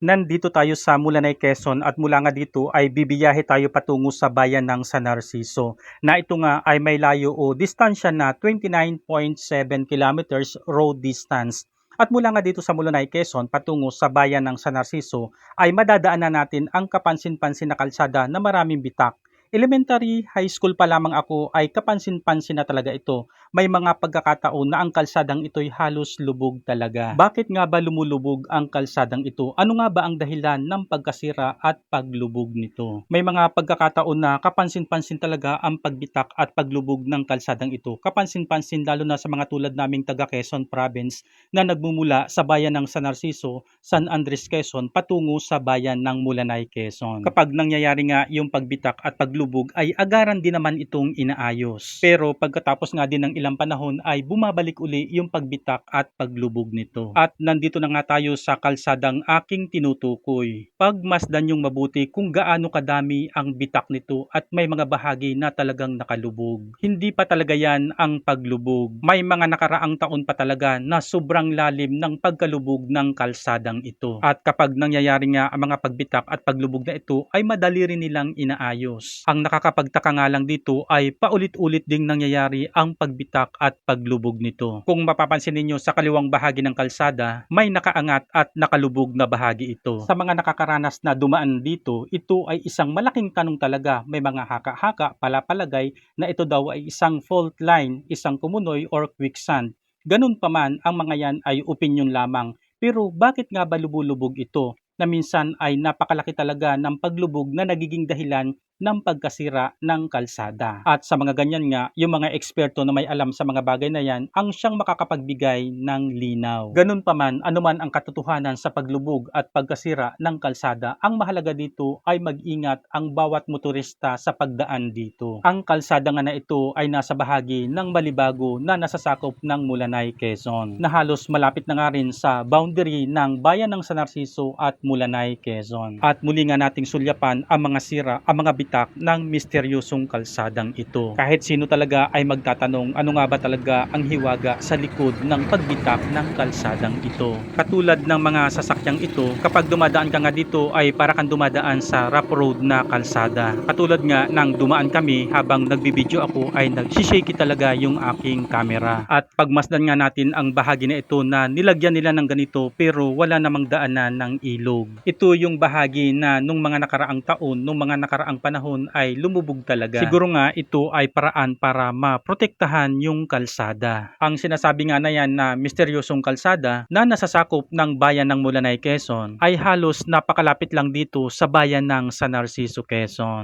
Nandito tayo sa Mulanay, Quezon at mula nga dito ay bibiyahe tayo patungo sa bayan ng San Narciso na ito nga ay may layo o distansya na 29.7 kilometers road distance. At mula nga dito sa Mulanay, Quezon patungo sa bayan ng San Narciso ay madadaanan natin ang kapansin-pansin na kalsada na maraming bitak. Elementary, high school pa lamang ako ay kapansin-pansin na talaga ito. May mga pagkakataon na ang kalsadang ito'y halos lubog talaga. Bakit nga ba lumulubog ang kalsadang ito? Ano nga ba ang dahilan ng pagkasira at paglubog nito? May mga pagkakataon na kapansin-pansin talaga ang pagbitak at paglubog ng kalsadang ito. Kapansin-pansin lalo na sa mga tulad naming taga Quezon Province na nagmumula sa bayan ng San Narciso, San Andres, Quezon patungo sa bayan ng Mulanay, Quezon. Kapag nangyayari nga yung pagbitak at paglubog ay agaran din naman itong inaayos. Pero pagkatapos nga din ng ilang panahon ay bumabalik uli yung pagbitak at paglubog nito. At nandito na nga tayo sa kalsadang aking tinutukoy. Pagmasdan yung mabuti kung gaano kadami ang bitak nito at may mga bahagi na talagang nakalubog. Hindi pa talaga yan ang paglubog. May mga nakaraang taon pa talaga na sobrang lalim ng pagkalubog ng kalsadang ito. At kapag nangyayari nga ang mga pagbitak at paglubog na ito ay madali rin nilang inaayos. Ang nakakapagtaka nga lang dito ay paulit-ulit ding nangyayari ang pagbitak at paglubog nito. Kung mapapansin ninyo sa kaliwang bahagi ng kalsada, may nakaangat at nakalubog na bahagi ito. Sa mga nakakaranas na dumaan dito, ito ay isang malaking tanong talaga. May mga haka-haka, palapalagay na ito daw ay isang fault line, isang kumunoy or quicksand. Ganun pa man, ang mga yan ay opinyon lamang. Pero bakit nga ba lubulubog ito? Na minsan ay napakalaki talaga ng paglubog na nagiging dahilan ng pagkasira ng kalsada. At sa mga ganyan nga, yung mga eksperto na may alam sa mga bagay na yan, ang siyang makakapagbigay ng linaw. Ganun pa man, anuman ang katotohanan sa paglubog at pagkasira ng kalsada, ang mahalaga dito ay mag-ingat ang bawat motorista sa pagdaan dito. Ang kalsada nga na ito ay nasa bahagi ng Malibago na nasasakop ng Mulanay, Quezon, na halos malapit na nga rin sa boundary ng bayan ng San Narciso at Mulanay, Quezon. At muli nga nating sulyapan ang mga sira, ang mga bitak ng misteryosong kalsadang ito. Kahit sino talaga ay magtatanong ano nga ba talaga ang hiwaga sa likod ng pagbitak ng kalsadang ito. Katulad ng mga sasakyang ito, kapag dumadaan ka nga dito ay para kang dumadaan sa rough road na kalsada. Katulad nga ng dumaan kami habang nagbibideo ako ay nagsishake talaga yung aking camera. At pagmasdan nga natin ang bahagi na ito na nilagyan nila ng ganito pero wala namang daanan ng ilog. Ito yung bahagi na nung mga nakaraang taon, nung mga nakaraang panahon ay lumubog talaga. Siguro nga ito ay paraan para maprotektahan yung kalsada. Ang sinasabi nga na yan na misteryosong kalsada na nasasakop ng bayan ng Mulanay, Quezon ay halos napakalapit lang dito sa bayan ng San Narciso, Quezon.